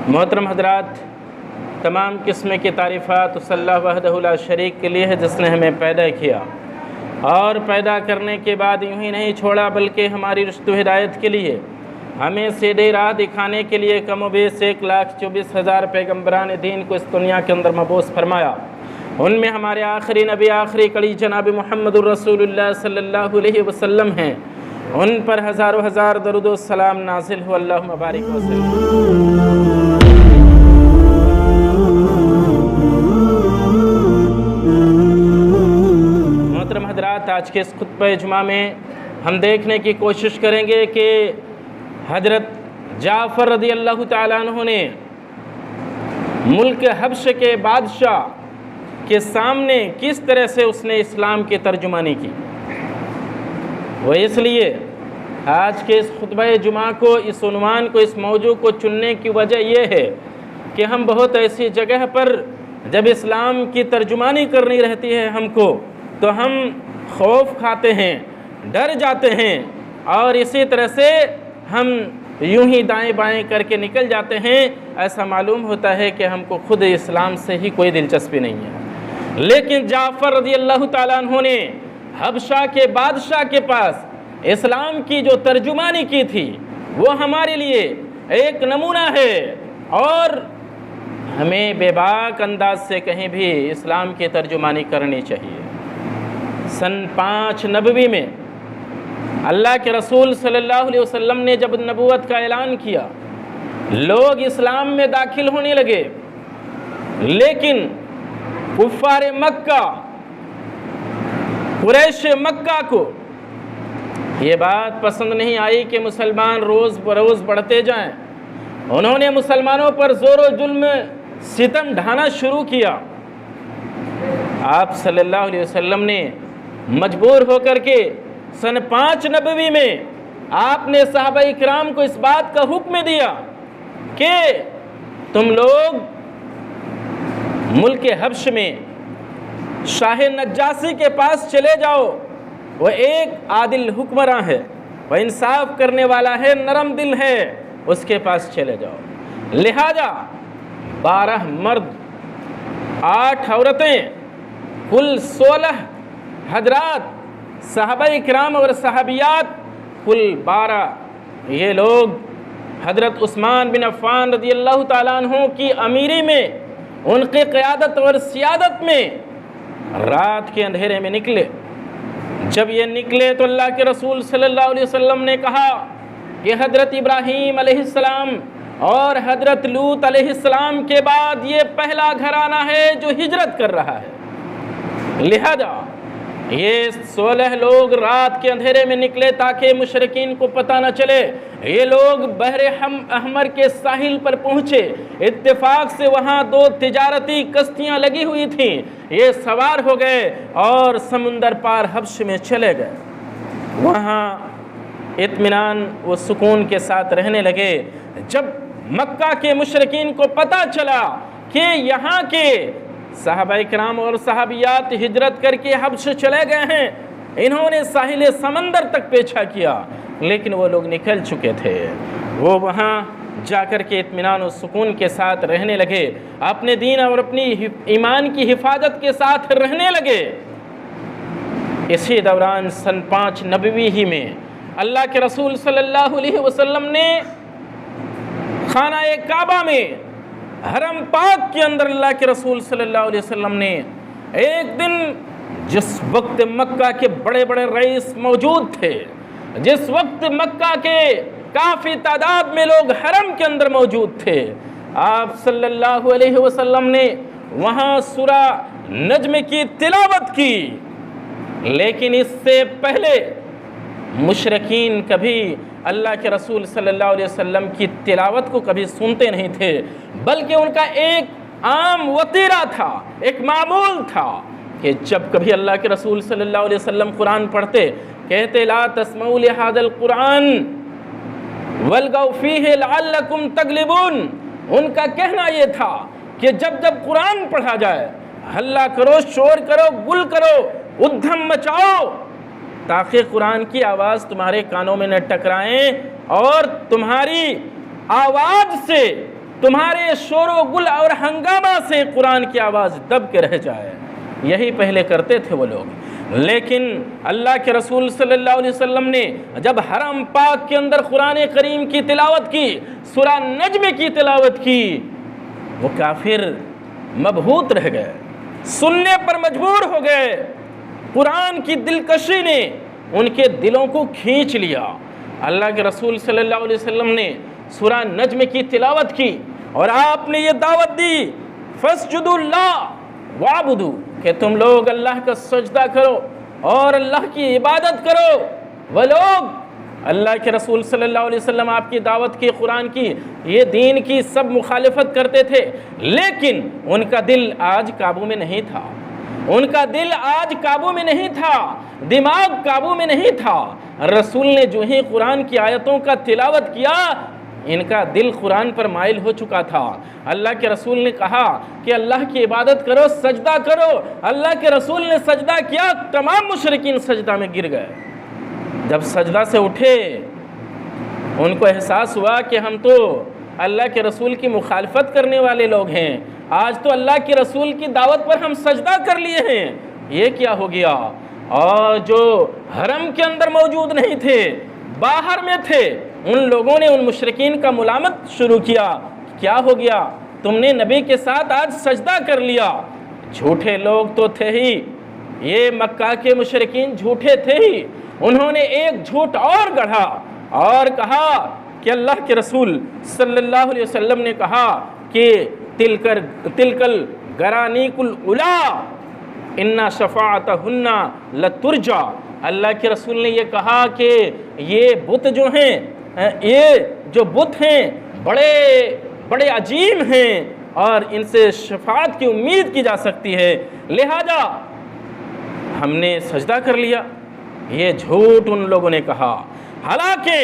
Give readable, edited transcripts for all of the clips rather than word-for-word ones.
محترم حضرات، تمام قسم کی تعریفات اس اللہ وحدہ لا شریک کے لیے ہے جس نے ہمیں پیدا کیا اور پیدا کرنے کے بعد یوں ہی نہیں چھوڑا بلکہ ہماری رشد و ہدایت کے لیے ہمیں سیدھی راہ دکھانے کے لیے کم و بیش 1,24,000 پیغمبران دین کو اس دنیا کے اندر مبعوث فرمایا۔ ان میں ہمارے آخری نبی آخری کڑی جناب محمد الرسول اللہ صلی اللہ علیہ وسلم ہیں۔ ان پر ہزاروں ہزار درود و سلام نازل ہو، اللہم بارک وسلم۔ محترم حضرات، آج کے اس خطبہ جمعہ میں ہم دیکھنے کی کوشش کریں گے کہ حضرت جعفر رضی اللہ تعالیٰ عنہ نے ملک حبش کے بادشاہ کے سامنے کس طرح سے اس نے اسلام کی ترجمانی کی۔ وہ اس لیے آج کے اس خطبہ جمعہ کو، اس عنوان کو، اس موضوع کو چننے کی وجہ یہ ہے کہ ہم بہت ایسی جگہ پر جب اسلام کی ترجمانی کرنی رہتی ہے ہم کو، تو ہم خوف کھاتے ہیں، ڈر جاتے ہیں، اور اسی طرح سے ہم یوں ہی دائیں بائیں کر کے نکل جاتے ہیں۔ ایسا معلوم ہوتا ہے کہ ہم کو خود اسلام سے ہی کوئی دلچسپی نہیں ہے۔ لیکن جعفر رضی اللہ تعالیٰ عنہ نے حبشہ کے بادشاہ کے پاس اسلام کی جو ترجمانی کی تھی وہ ہمارے لیے ایک نمونہ ہے، اور ہمیں بے باک انداز سے کہیں بھی اسلام کی ترجمانی کرنی چاہیے۔ سن 5 نبوی میں اللہ کے رسول صلی اللہ علیہ وسلم نے جب نبوت کا اعلان کیا، لوگ اسلام میں داخل ہونے لگے، لیکن کفار مکہ، قریش مکہ کو یہ بات پسند نہیں آئی کہ مسلمان روز بروز بڑھتے جائیں۔ انہوں نے مسلمانوں پر زور و ظلم ستم ڈھانا شروع کیا۔ آپ صلی اللہ علیہ وسلم نے مجبور ہو کر کے سن 5 نبوی میں آپ نے صحابہ اکرام کو اس بات کا حکم دیا کہ تم لوگ ملک حبش میں شاہ نجاشی کے پاس چلے جاؤ، وہ ایک عادل حکمراں ہے، وہ انصاف کرنے والا ہے، نرم دل ہے، اس کے پاس چلے جاؤ۔ لہذا 12 مرد 8 عورتیں کل 16 حضرات صحابہ اکرام اور صحابیات کل 12 یہ لوگ حضرت عثمان بن عفان رضی اللہ تعالیٰ عنہ کی امیری میں، ان کی قیادت اور سیادت میں رات کے اندھیرے میں نکلے۔ جب یہ نکلے تو اللہ کے رسول صلی اللہ علیہ وسلم نے کہا کہ حضرت ابراہیم علیہ السلام اور حضرت لوط علیہ السلام کے بعد یہ پہلا گھرانہ ہے جو ہجرت کر رہا ہے۔ لہذا یہ 16 لوگ رات کے اندھیرے میں نکلے تاکہ مشرکین کو پتہ نہ چلے۔ یہ لوگ بحر احمر کے ساحل پر پہنچے، اتفاق سے وہاں 2 تجارتی کشتیاں لگی ہوئی تھیں، یہ سوار ہو گئے اور سمندر پار حبش میں چلے گئے۔ وہاں اطمینان و سکون کے ساتھ رہنے لگے۔ جب مکہ کے مشرکین کو پتہ چلا کہ یہاں کے صحابہ اکرام اور صحابیات ہجرت کر کے حبش چلے گئے ہیں، انہوں نے ساحل سمندر تک پیچھا کیا، لیکن وہ لوگ نکل چکے تھے۔ وہ وہاں جا کر کے اطمینان و سکون کے ساتھ رہنے لگے، اپنے دین اور اپنی ایمان کی حفاظت کے ساتھ رہنے لگے۔ اسی دوران سن 5 نبوی ہی میں اللہ کے رسول صلی اللہ علیہ وسلم نے خانہ کعبہ میں، حرم پاک کے اندر اللہ کے رسول صلی اللہ علیہ وسلم نے ایک دن، جس وقت مکہ کے بڑے بڑے رئیس موجود تھے، جس وقت مکہ کے کافی تعداد میں لوگ حرم کے اندر موجود تھے، آپ صلی اللہ علیہ وسلم نے وہاں سورہ نجم کی تلاوت کی۔ لیکن اس سے پہلے مشرکین کبھی اللہ کے رسول صلی اللہ علیہ وسلم کی تلاوت کو کبھی سنتے نہیں تھے، بلکہ ان کا ایک عام وتیرہ تھا، ایک معمول تھا کہ جب کبھی اللہ کے رسول صلی اللہ علیہ وسلم قرآن پڑھتے، کہتے لا تسمعوا لهذا القرآن والغوا فیہ لعلکم تغلبون۔ ان کا کہنا یہ تھا کہ جب جب قرآن پڑھا جائے، ہلہ کرو، شور کرو، گل کرو، ادھم مچاؤ، تاکہ قرآن کی آواز تمہارے کانوں میں نہ ٹکرائیں اور تمہاری آواز سے تمہارے شور و گل اور ہنگامہ سے قرآن کی آواز دب کے رہ جائے۔ یہی پہلے کرتے تھے وہ لوگ، لیکن اللہ کے رسول صلی اللہ علیہ وسلم نے جب حرم پاک کے اندر قرآن کریم کی تلاوت کی، سورہ نجم کی تلاوت کی، وہ کافر مبہوت رہ گئے، سننے پر مجبور ہو گئے۔ قرآن کی دلکشی نے ان کے دلوں کو کھینچ لیا۔ اللہ کے رسول صلی اللہ علیہ وسلم نے سورہ نجم کی تلاوت کی اور آپ نے یہ دعوت دی، فَاسْجُدُوا اللَّهَ وَاعْبُدُوا، کہ تم لوگ اللہ کا سجدہ کرو اور اللہ کی عبادت کرو۔ وہ لوگ اللہ کے رسول صلی اللہ علیہ وسلم آپ کی دعوت کی، قرآن کی، یہ دین کی سب مخالفت کرتے تھے، لیکن ان کا دل آج قابو میں نہیں تھا، ان کا دل آج قابو میں نہیں تھا، دماغ قابو میں نہیں تھا۔ رسول نے جو ہی قرآن کی آیتوں کا تلاوت کیا، ان کا دل قرآن پر مائل ہو چکا تھا۔ اللہ کے رسول نے کہا کہ اللہ کی عبادت کرو، سجدہ کرو۔ اللہ کے رسول نے سجدہ کیا، تمام مشرکین سجدہ میں گر گئے۔ جب سجدہ سے اٹھے، ان کو احساس ہوا کہ ہم تو اللہ کے رسول کی مخالفت کرنے والے لوگ ہیں، آج تو اللہ کے رسول کی دعوت پر ہم سجدہ کر لیے ہیں، یہ کیا ہو گیا؟ اور جو حرم کے اندر موجود نہیں تھے، باہر میں تھے، ان لوگوں نے ان مشرکین کا ملامت شروع کیا، کیا ہو گیا؟ تم نے نبی کے ساتھ آج سجدہ کر لیا۔ جھوٹے لوگ تو تھے ہی، یہ مکہ کے مشرکین جھوٹے تھے ہی، انہوں نے ایک جھوٹ اور گڑھا اور کہا کہ اللہ کے رسول صلی اللہ علیہ وسلم نے کہا کہ تلکل گرانیک الاولا انا شفاعتہن لترجا۔ اللہ کے رسول نے یہ کہا کہ یہ بت جو ہیں، یہ جو بت ہیں بڑے بڑے عظیم ہیں اور ان سے شفاعت کی امید کی جا سکتی ہے، لہذا ہم نے سجدہ کر لیا۔ یہ جھوٹ ان لوگوں نے کہا، حالانکہ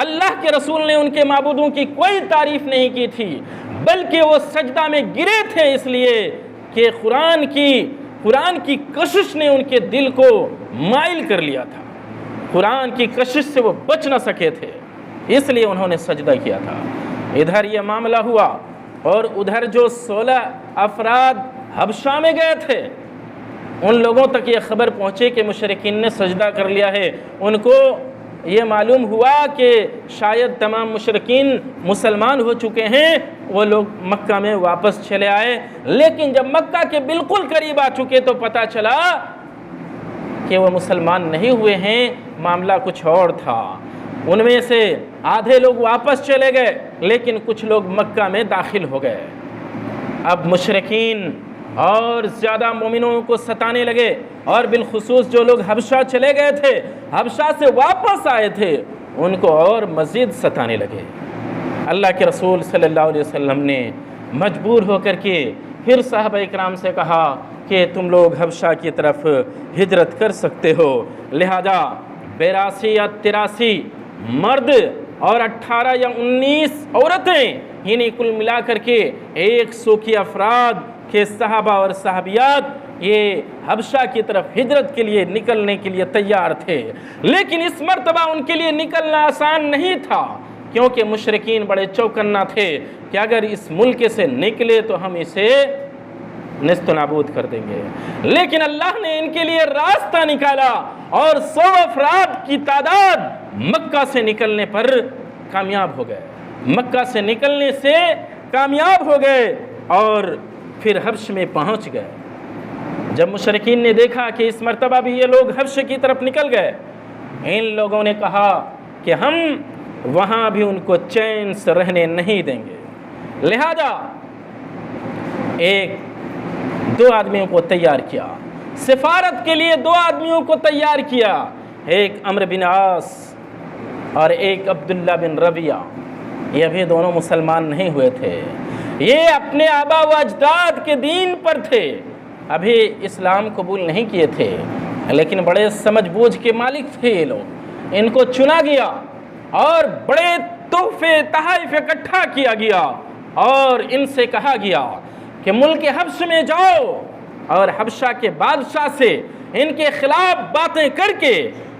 اللہ کے رسول نے ان کے معبودوں کی کوئی تعریف نہیں کی تھی، بلکہ وہ سجدہ میں گرے تھے اس لیے کہ قرآن کی کشش نے ان کے دل کو مائل کر لیا تھا، قرآن کی کشش سے وہ بچ نہ سکے تھے، اس لیے انہوں نے سجدہ کیا تھا۔ ادھر یہ معاملہ ہوا اور ادھر جو 16 افراد حبشہ میں گئے تھے، ان لوگوں تک یہ خبر پہنچے کہ مشرکین نے سجدہ کر لیا ہے۔ ان کو یہ معلوم ہوا کہ شاید تمام مشرکین مسلمان ہو چکے ہیں، وہ لوگ مکہ میں واپس چلے آئے، لیکن جب مکہ کے بالکل قریب آ چکے تو پتہ چلا کہ وہ مسلمان نہیں ہوئے ہیں، معاملہ کچھ اور تھا۔ ان میں سے آدھے لوگ واپس چلے گئے، لیکن کچھ لوگ مکہ میں داخل ہو گئے۔ اب مشرکین اور زیادہ مومنوں کو ستانے لگے، اور بالخصوص جو لوگ حبشہ چلے گئے تھے، حبشہ سے واپس آئے تھے، ان کو اور مزید ستانے لگے۔ اللہ کے رسول صلی اللہ علیہ وسلم نے مجبور ہو کر کے پھر صحابہ اکرام سے کہا کہ تم لوگ حبشہ کی طرف ہجرت کر سکتے ہو، لہذا 82 یا 83 مرد اور 18 یا 19 عورتیں، یعنی کل ملا کر کے 100 کی افراد کے صحابہ اور صحابیات یہ حبشہ کی طرف ہجرت کے لیے نکلنے کے لیے تیار تھے، لیکن اس مرتبہ ان کے لیے نکلنا آسان نہیں تھا، کیونکہ مشرکین بڑے چوکنا تھے کہ اگر اس ملک سے نکلے تو ہم اسے نیست و نابود کر دیں گے۔ لیکن اللہ نے ان کے لیے راستہ نکالا اور 100 افراد کی تعداد مکہ سے نکلنے پر کامیاب ہو گئے، مکہ سے نکلنے سے کامیاب ہو گئے اور پھر حبش میں پہنچ گئے۔ جب مشرکین نے دیکھا کہ اس مرتبہ بھی یہ لوگ حبش کی طرف نکل گئے، ان لوگوں نے کہا کہ ہم وہاں بھی ان کو چین سے رہنے نہیں دیں گے، لہذا 2 آدمیوں کو تیار کیا، سفارت کے لیے 2 آدمیوں کو تیار کیا، ایک عمرو بن عاص اور ایک عبداللہ بن ربیعہ۔ یہ بھی دونوں مسلمان نہیں ہوئے تھے، یہ اپنے آبا و اجداد کے دین پر تھے، ابھی اسلام قبول نہیں کیے تھے، لیکن بڑے سمجھ بوجھ کے مالک تھے یہ لوگ۔ ان کو چنا گیا اور بڑے تحفے تحائف اکٹھا کیا گیا اور ان سے کہا گیا کہ ملک حبش میں جاؤ اور حبشہ کے بادشاہ سے ان کے خلاف باتیں کر کے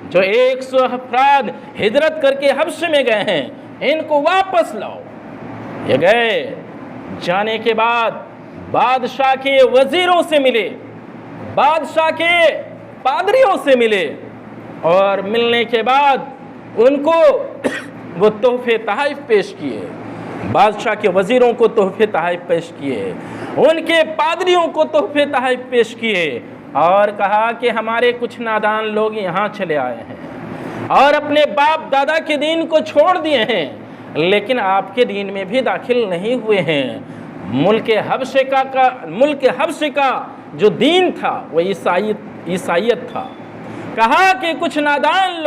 جو 100 افراد ہجرت کر کے حبش میں گئے ہیں ان کو واپس لاؤ۔ یہ گئے جانے کے بعد بادشاہ کے وزیروں سے ملے، بادشاہ کے پادریوں سے ملے، اور ملنے کے بعد ان کو وہ تحفے تحائف پیش کیے، بادشاہ کے وزیروں کو تحفے تحائف پیش کیے، ان کے پادریوں کو تحفے تحائف پیش کیے، اور کہا کہ ہمارے کچھ نادان لوگ یہاں چلے آئے ہیں اور اپنے باپ دادا کے دین کو چھوڑ دیے ہیں، لیکن آپ کے دین میں بھی داخل نہیں ہوئے ہیں۔ ملک حبشے کا جو دین تھا وہ عیسائیت تھا۔ کہا کہ کچھ نادان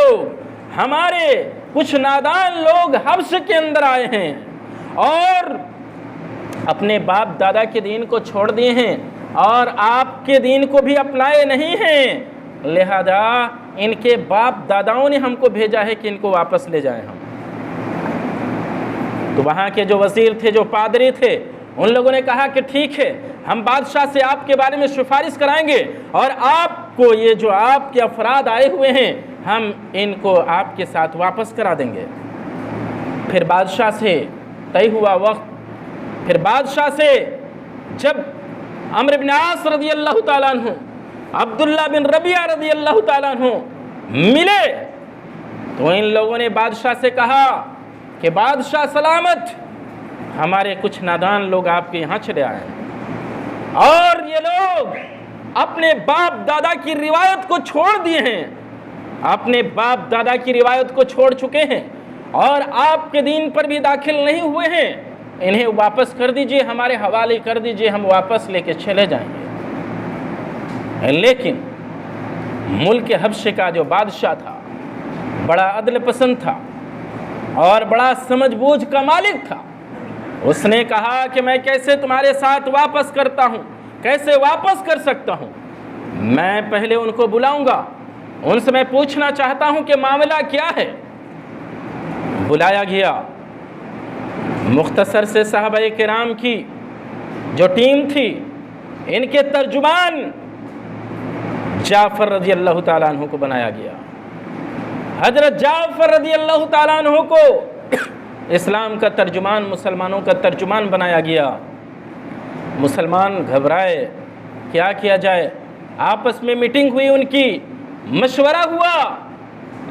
لوگ حبشے کے اندر آئے ہیں اور اپنے باپ دادا کے دین کو چھوڑ دیے ہیں اور آپ کے دین کو بھی اپنائے نہیں ہیں، لہذا ان کے باپ داداؤں نے ہم کو بھیجا ہے کہ ان کو واپس لے جائیں ہم۔ تو وہاں کے جو وزیر تھے، جو پادری تھے، ان لوگوں نے کہا کہ ٹھیک ہے، ہم بادشاہ سے آپ کے بارے میں سفارش کرائیں گے اور آپ کو یہ جو آپ کے افراد آئے ہوئے ہیں ہم ان کو آپ کے ساتھ واپس کرا دیں گے۔ پھر بادشاہ سے طے ہوا وقت، پھر بادشاہ سے جب عمرو بن عاص رضی اللہ تعالیٰ عنہ، عبداللہ بن ربیعہ رضی اللہ تعالیٰ عنہ ملے تو ان لوگوں نے بادشاہ سے کہا کہ بادشاہ سلامت، ہمارے کچھ نادان لوگ آپ کے یہاں چلے آئے ہیں اور یہ لوگ اپنے باپ دادا کی روایت کو چھوڑ دیے ہیں، اپنے باپ دادا کی روایت کو چھوڑ چکے ہیں اور آپ کے دین پر بھی داخل نہیں ہوئے ہیں، انہیں واپس کر دیجئے، ہمارے حوالے کر دیجئے، ہم واپس لے کے چلے جائیں گے۔ لیکن ملک حبشے کا جو بادشاہ تھا بڑا عدل پسند تھا اور بڑا سمجھ بوجھ کا مالک تھا، اس نے کہا کہ میں کیسے تمہارے ساتھ واپس کرتا ہوں، کیسے واپس کر سکتا ہوں؟ میں پہلے ان کو بلاؤں گا، ان سے میں پوچھنا چاہتا ہوں کہ معاملہ کیا ہے۔ بلایا گیا، مختصر سے صحابہ کرام کی جو ٹیم تھی، ان کے ترجمان جعفر رضی اللہ تعالیٰ عنہ کو بنایا گیا۔ حضرت جعفر رضی اللہ تعالیٰ عنہ کو اسلام کا ترجمان، مسلمانوں کا ترجمان بنایا گیا۔ مسلمان گھبرائے، کیا کیا جائے؟ آپس میں میٹنگ ہوئی، ان کی مشورہ ہوا،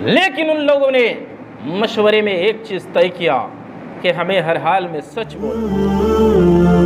لیکن ان لوگوں نے مشورے میں ایک چیز طے کیا کہ ہمیں ہر حال میں سچ بولنا۔